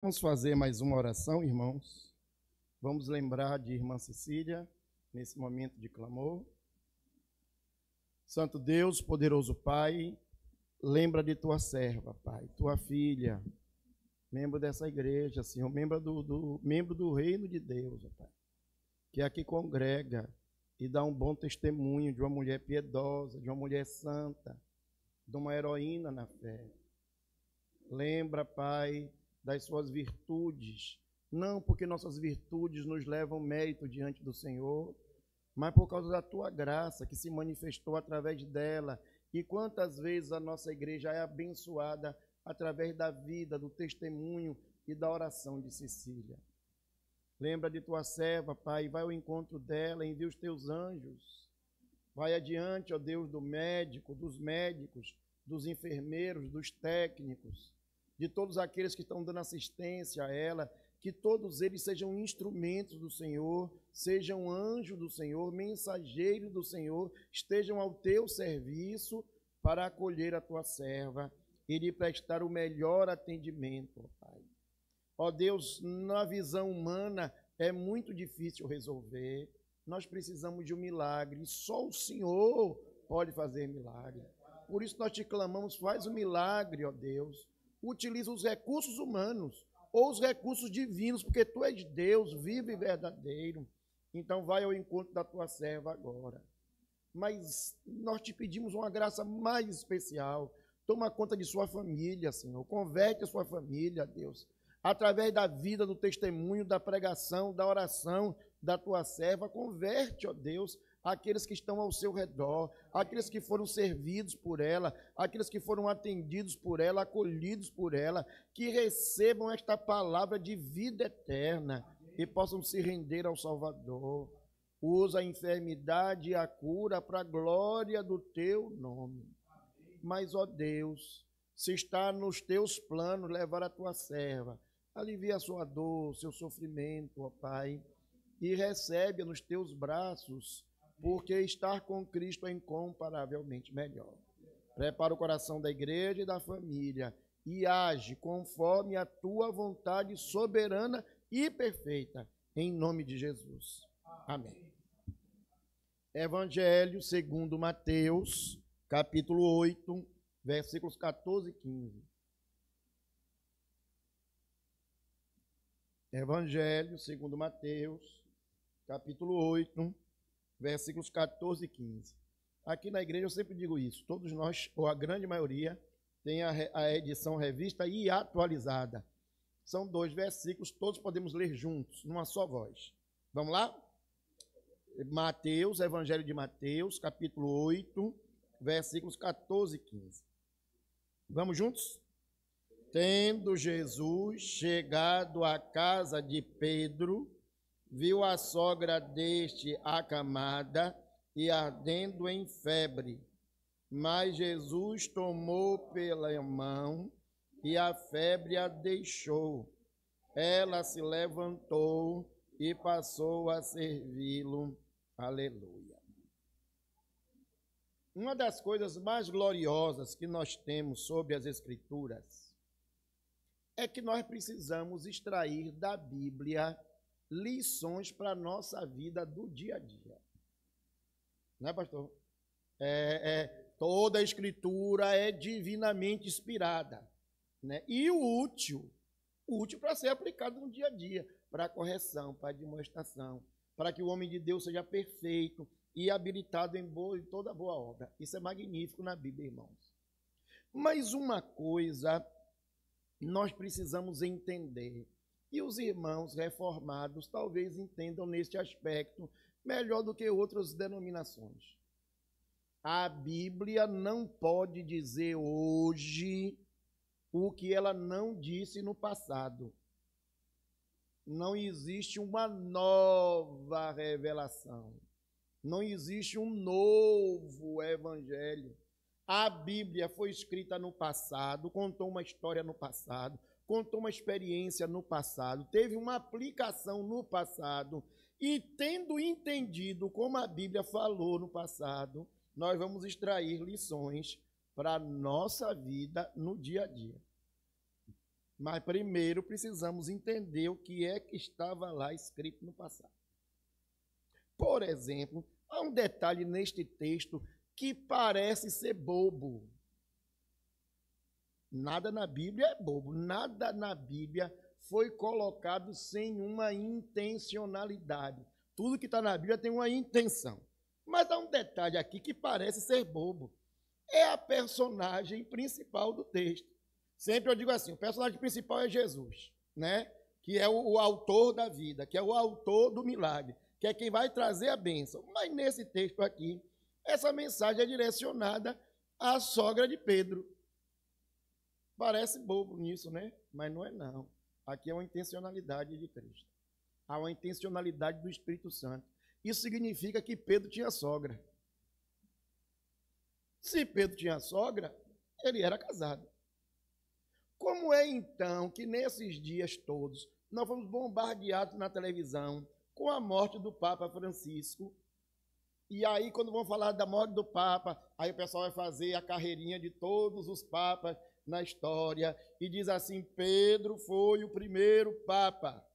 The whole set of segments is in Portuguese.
Vamos fazer mais uma oração, irmãos. Vamos lembrar de irmã Cecília, nesse momento de clamor. Santo Deus, poderoso Pai, lembra de tua serva, Pai, tua filha, membro dessa igreja, Senhor, membro do reino de Deus, Pai, que aqui congrega e dá um bom testemunho de uma mulher piedosa, de uma mulher santa, de uma heroína na fé. Lembra, Pai, das suas virtudes, não porque nossas virtudes nos levam mérito diante do Senhor, mas por causa da tua graça que se manifestou através dela. E quantas vezes a nossa igreja é abençoada através da vida, do testemunho e da oração de Cecília. Lembra de tua serva, Pai, vai ao encontro dela, envia os teus anjos. Vai adiante, ó Deus, do médico, dos médicos, dos enfermeiros, dos técnicos, de todos aqueles que estão dando assistência a ela, que todos eles sejam instrumentos do Senhor, sejam anjos do Senhor, mensageiros do Senhor, estejam ao teu serviço para acolher a tua serva e lhe prestar o melhor atendimento, ó Pai. Ó Deus, na visão humana é muito difícil resolver, nós precisamos de um milagre, só o Senhor pode fazer milagre. Por isso nós te clamamos, faz o milagre, ó Deus. Utiliza os recursos humanos ou os recursos divinos, porque tu és Deus, vivo e verdadeiro. Então vai ao encontro da tua serva agora. Mas nós te pedimos uma graça mais especial. Toma conta de sua família, Senhor. Converte a sua família, Deus. Através da vida, do testemunho, da pregação, da oração da tua serva, converte, ó Deus, aqueles que estão ao seu redor, aqueles que foram servidos por ela, aqueles que foram atendidos por ela, acolhidos por ela, que recebam esta palavra de vida eterna e possam se render ao Salvador. Usa a enfermidade e a cura para a glória do teu nome. Mas, ó Deus, se está nos teus planos levar a tua serva, alivia a sua dor, seu sofrimento, ó Pai, e recebe-a nos teus braços, porque estar com Cristo é incomparavelmente melhor. Prepara o coração da igreja e da família e age conforme a tua vontade soberana e perfeita, em nome de Jesus. Amém. Evangelho segundo Mateus, capítulo 8, versículos 14 e 15. Evangelho segundo Mateus, capítulo 8, versículos 14 e 15. Aqui na igreja eu sempre digo isso, todos nós, ou a grande maioria, tem a edição revista e atualizada. São 2 versículos, todos podemos ler juntos, numa só voz. Vamos lá? Mateus, Evangelho de Mateus, capítulo 8, versículos 14 e 15. Vamos juntos? Tendo Jesus chegado à casa de Pedro, viu a sogra deste acamada e ardendo em febre. Mas Jesus tomou pela mão e a febre a deixou. Ela se levantou e passou a servi-lo. Aleluia. Uma das coisas mais gloriosas que nós temos sobre as Escrituras é que nós precisamos extrair da Bíblia lições para a nossa vida do dia a dia. Né, pastor? Toda a Escritura é divinamente inspirada, né? E o útil para ser aplicado no dia a dia, para correção, para demonstração, para que o homem de Deus seja perfeito e habilitado em toda boa obra. Isso é magnífico na Bíblia, irmãos. Mas uma coisa nós precisamos entender, e os irmãos reformados talvez entendam neste aspecto melhor do que outras denominações. A Bíblia não pode dizer hoje o que ela não disse no passado. Não existe uma nova revelação. Não existe um novo evangelho. A Bíblia foi escrita no passado, contou uma história no passado, contou uma experiência no passado, teve uma aplicação no passado, e tendo entendido como a Bíblia falou no passado, nós vamos extrair lições para a nossa vida no dia a dia. Mas primeiro precisamos entender o que é que estava lá escrito no passado. Por exemplo, há um detalhe neste texto que parece ser bobo. Nada na Bíblia é bobo, nada na Bíblia foi colocado sem uma intencionalidade. Tudo que está na Bíblia tem uma intenção. Mas há um detalhe aqui que parece ser bobo. É a personagem principal do texto. Sempre eu digo assim, o personagem principal é Jesus, né? Que é o autor da vida, que é o autor do milagre, que é quem vai trazer a bênção. Mas nesse texto aqui, essa mensagem é direcionada à sogra de Pedro. Parece bobo nisso, né? Mas não é não. Aqui é uma intencionalidade de Cristo. Há uma intencionalidade do Espírito Santo. Isso significa que Pedro tinha sogra. Se Pedro tinha sogra, ele era casado. Como é então que nesses dias todos nós fomos bombardeados na televisão com a morte do Papa Francisco? E aí, quando vão falar da morte do Papa, aí o pessoal vai fazer a carreirinha de todos os papas na história e diz assim: Pedro foi o primeiro Papa.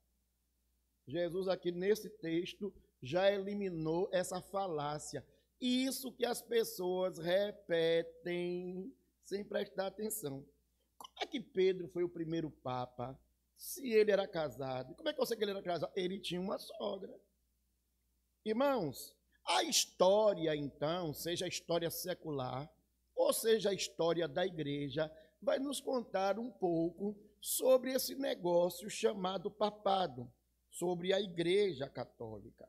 Jesus aqui nesse texto já eliminou essa falácia. Isso que as pessoas repetem sem prestar atenção. Como é que Pedro foi o primeiro Papa se ele era casado? Como é que eu sei que ele era casado? Ele tinha uma sogra. Irmãos, a história, então, seja a história secular, ou seja a história da igreja, vai nos contar um pouco sobre esse negócio chamado papado, sobre a Igreja Católica.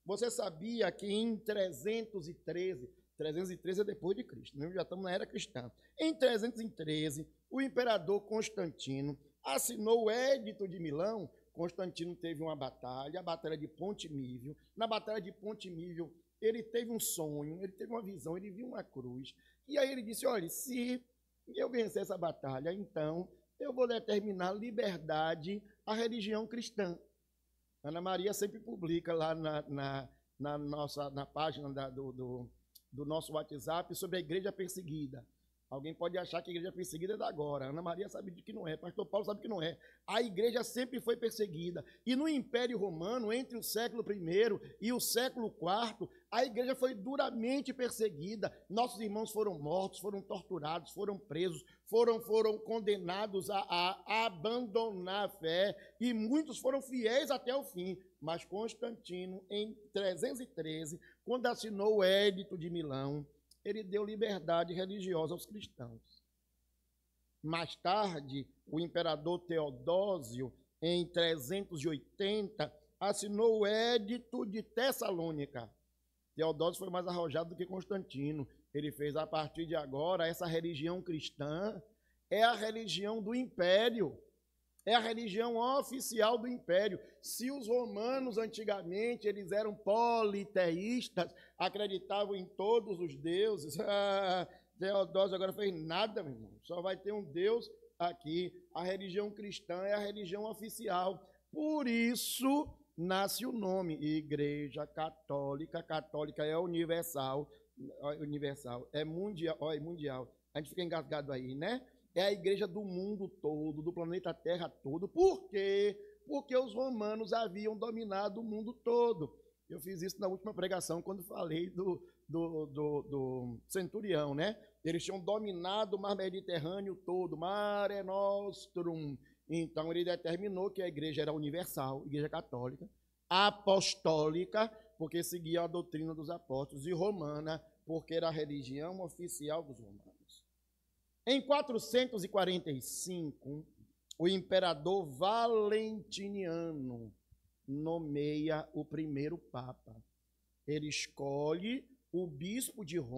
Você sabia que em 313 é depois de Cristo, né? Já estamos na era cristã. Em 313, o imperador Constantino assinou o Édito de Milão. Constantino teve uma batalha, a Batalha de Ponte Mívio. Na Batalha de Ponte Mívio, ele teve um sonho, ele teve uma visão, ele viu uma cruz. E aí ele disse: olha, se eu vencer essa batalha, então eu vou determinar liberdade à religião cristã. Ana Maria sempre publica lá na página do nosso WhatsApp sobre a igreja perseguida. Alguém pode achar que a igreja perseguida é da agora. Ana Maria sabe de que não é, pastor Paulo sabe que não é. A igreja sempre foi perseguida. E no Império Romano, entre o século I e o século IV, a igreja foi duramente perseguida. Nossos irmãos foram mortos, foram torturados, foram presos, foram condenados a abandonar a fé, e muitos foram fiéis até o fim. Mas Constantino, em 313, quando assinou o Édito de Milão, ele deu liberdade religiosa aos cristãos. Mais tarde, o imperador Teodósio, em 380, assinou o Édito de Tessalônica. Teodósio foi mais arrojado do que Constantino. Ele fez, a partir de agora, essa religião cristã é a religião do império. É a religião oficial do império. Se os romanos, antigamente, eles eram politeístas, acreditavam em todos os deuses, Teodósio agora fez nada, meu irmão. Só vai ter um Deus aqui. A religião cristã é a religião oficial. Por isso, nasce o nome Igreja Católica. Católica é universal, é mundial, é mundial. A gente fica engasgado aí, né? É a igreja do mundo todo, do planeta Terra todo. Por quê? Porque os romanos haviam dominado o mundo todo. Eu fiz isso na última pregação, quando falei do centurião, né? Eles tinham dominado o mar Mediterrâneo todo, Mare Nostrum. Então, ele determinou que a igreja era universal, igreja católica, apostólica, porque seguia a doutrina dos apóstolos, e romana, porque era a religião oficial dos romanos. Em 445, o imperador Valentiniano nomeia o primeiro papa. Ele escolhe o bispo de Roma,